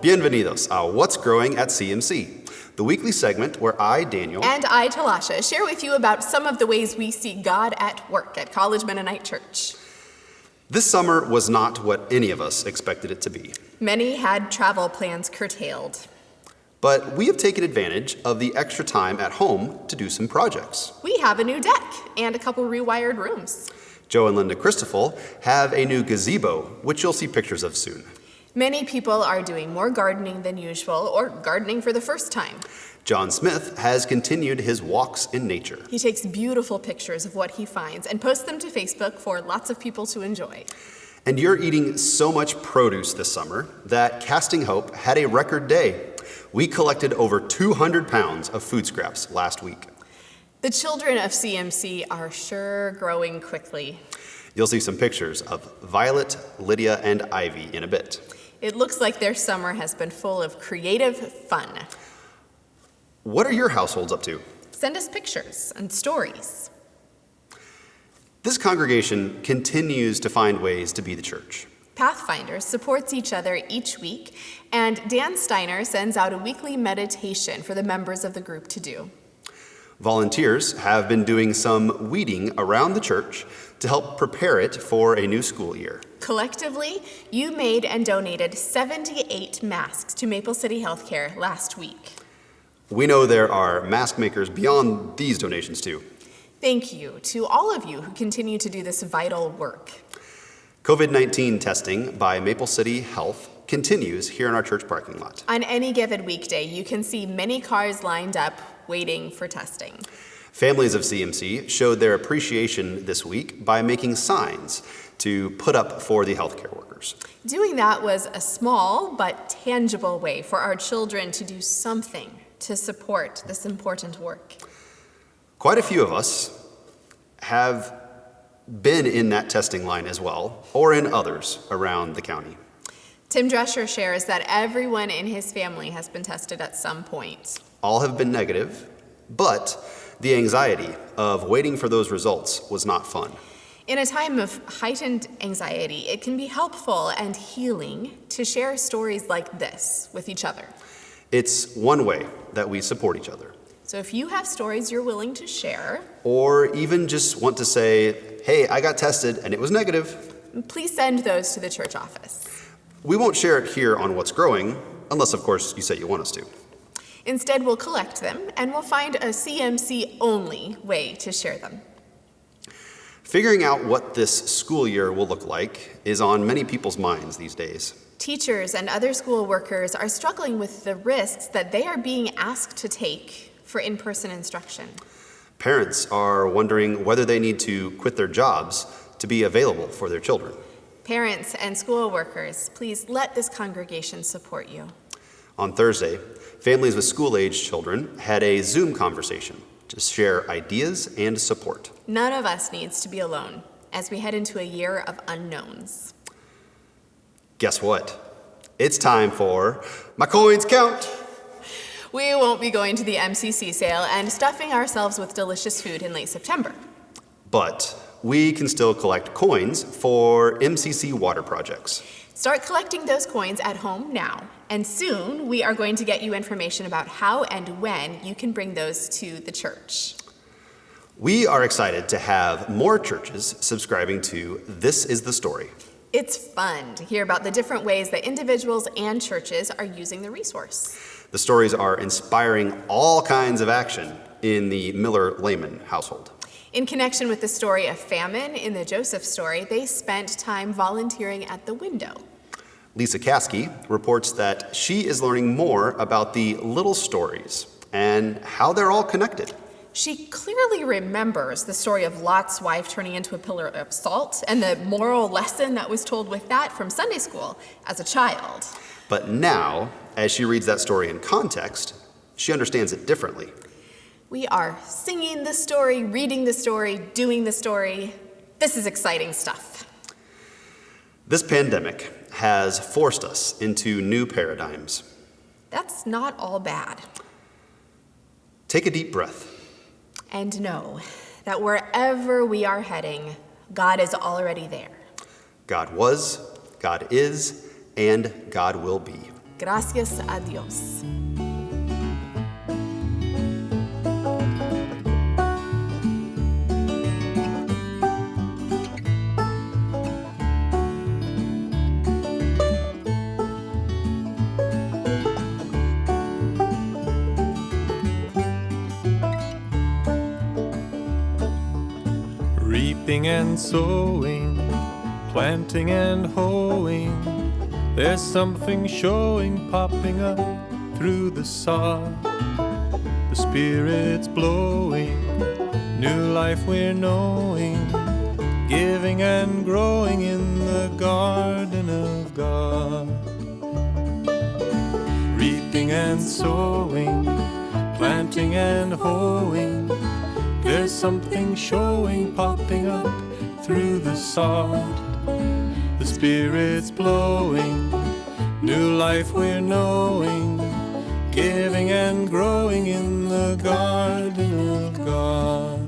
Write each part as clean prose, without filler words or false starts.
Bienvenidos a What's Growing at CMC, the weekly segment where I, Daniel, and I, Talasha, share with you about some of the ways we see God at work at College Mennonite Church. This summer was not what any of us expected it to be. Many had travel plans curtailed. But we have taken advantage of the extra time at home to do some projects. We have a new deck and a couple rewired rooms. Joe and Linda Christoffel have a new gazebo, which you'll see pictures of soon. Many people are doing more gardening than usual or gardening for the first time. John Smith has continued his walks in nature. He takes beautiful pictures of what he finds and posts them to Facebook for lots of people to enjoy. And you're eating so much produce this summer that Casting Hope had a record day. We collected over 200 pounds of food scraps last week. The children of CMC are sure growing quickly. You'll see some pictures of Violet, Lydia, and Ivy in a bit. It looks like their summer has been full of creative fun. What are your households up to? Send us pictures and stories. This congregation continues to find ways to be the church. Pathfinders supports each other each week, and Dan Steiner sends out a weekly meditation for the members of the group to do. Volunteers have been doing some weeding around the church to help prepare it for a new school year. Collectively, you made and donated 78 masks to Maple City Healthcare last week. We know there are mask makers beyond these donations too. Thank you to all of you who continue to do this vital work. COVID-19 testing by Maple City Health continues here in our church parking lot. On any given weekday, you can see many cars lined up waiting for testing. Families of CMC showed their appreciation this week by making signs to put up for the healthcare workers. Doing that was a small but tangible way for our children to do something to support this important work. Quite a few of us have been in that testing line as well, or in others around the county. Tim Drescher shares that everyone in his family has been tested at some point. All have been negative, but the anxiety of waiting for those results was not fun. In a time of heightened anxiety, it can be helpful and healing to share stories like this with each other. It's one way that we support each other. So if you have stories you're willing to share, or even just want to say, hey, I got tested and it was negative, please send those to the church office. We won't share it here on What's Growing, unless, of course, you say you want us to. Instead, we'll collect them, and we'll find a CMC-only way to share them. Figuring out what this school year will look like is on many people's minds these days. Teachers and other school workers are struggling with the risks that they are being asked to take for in-person instruction. Parents are wondering whether they need to quit their jobs to be available for their children. Parents and school workers, please let this congregation support you. On Thursday, families with school-age children had a Zoom conversation to share ideas and support. None of us needs to be alone as we head into a year of unknowns. Guess what? It's time for My Coins Count! We won't be going to the MCC sale and stuffing ourselves with delicious food in late September. But we can still collect coins for MCC water projects. Start collecting those coins at home now, and soon we are going to get you information about how and when you can bring those to the church. We are excited to have more churches subscribing to This Is the Story. It's fun to hear about the different ways that individuals and churches are using the resource. The stories are inspiring all kinds of action in the Miller-Lehman household. In connection with the story of famine in the Joseph story, they spent time volunteering at the window. Lisa Caskey reports that she is learning more about the little stories and how they're all connected. She clearly remembers the story of Lot's wife turning into a pillar of salt and the moral lesson that was told with that from Sunday school as a child. But now, as she reads that story in context, she understands it differently. We are singing the story, reading the story, doing the story. This is exciting stuff. This pandemic has forced us into new paradigms. That's not all bad. Take a deep breath. And know that wherever we are heading, God is already there. God was, God is, and God will be. Gracias a Dios. Reaping and sowing, planting and hoeing, there's something showing, popping up through the sod. The Spirit's blowing, new life we're knowing, giving and growing in the garden of God. Reaping and sowing, planting and hoeing, there's something showing, popping up through the sod. The Spirit's blowing, new life we're knowing, giving and growing in the garden of God.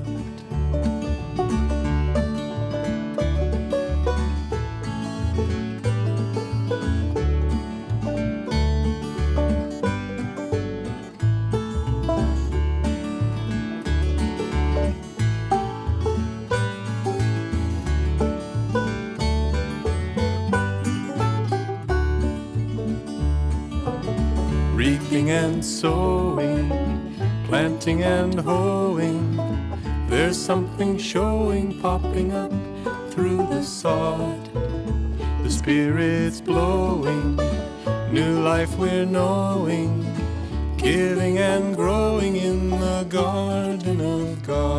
Reaping and sowing, planting and hoeing, there's something showing, popping up through the sod. The Spirit's blowing, new life we're knowing, giving and growing in the garden of God.